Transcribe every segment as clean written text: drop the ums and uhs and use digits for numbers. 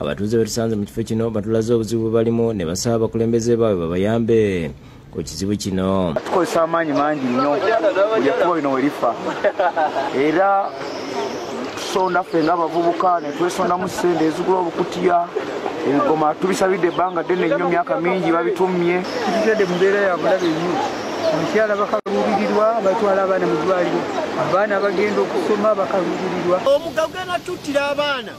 abatuuze betusanze mu kifo kino batulaze obuzibu balimu ne basaba abakulembeze baabwe babayambe ku kizibu kino. Tukozesa amaanyi mangi nnyo buli ekkubo lino we lifa era tusonda ffe ng'abavubuka ne twesondamu ssente ezigula obukutiya ebigoma tubisabidde ebbanga ddene nnyo myaka mingi babitumye. Tutudde mu mbeera ya bulabe nnyo. Abakyala bakaluubirirwa batwala abaana mu ddwaliro, abaana bagenda okusoma bakaluubirirwa. Omugga gugenda tuttira abaana,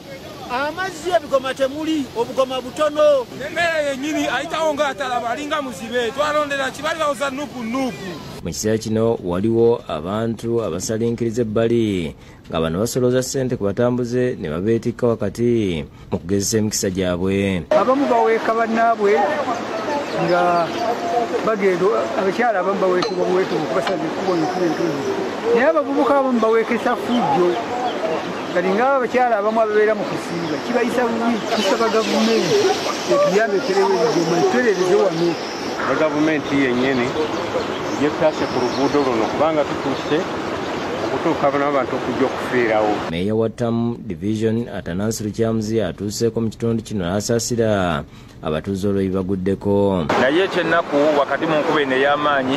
amazzi ebigoma temuli, obugoma butono. Emmere yennyini ayitawo ng'atalaba alinga muzibe, twalondera kibali bawoza nuupu. Mu kiseera kino waliwo abantu abasalinkiriza ebbali nga bano basolooza ssente ku batambuze ne babeetikka wakati mu kugezesa emikisa gyabwe. Abamu baweeka bannaabwe nga bagenda, abakyala abamu baweekebwa buweekebwa okubasabira ekkubo entuufu, naye abavubuka abamu baweekesa fujjo. Kati ng'abo abakyala abamu ababeera mu kusiiba kibayisa bubi, tusaba gavumenti etuyambe eterewo ebigoma iterereze wano. Gavumenti yennyini yetaase ku luguudo luno kubanga tutuuse okutuuka n'abantu okujja okufiirawo. Meeya wa Tamu Division Atanasi Lukyamuzi atuuseeko mu kitundu kino n'asaasira abatuuze olwo bibaguddeko. Naye ekyennaku wakati mu nkuba eno ey'amaanyi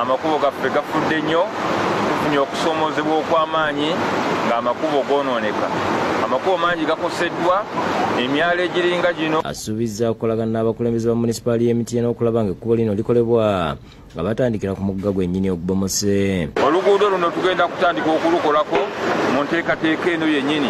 amakubo gaffe gafudde nnyo, tufunye okusoomoozebwa okw'amaanyi ng'amakubo goonooneka. Amakubo mangi gakoseddwa, emyalo egiringa gino. Asuubizza okukolagana n'abakulembeze ba munisipaali y'Emityana okulaba ng'ekkubo lino likolebwa nga batandikira ku mugga gwennyini ogubomose. Oluguudo luno tugenda kutandika okulukolako mu nteekateeka eno yennyini.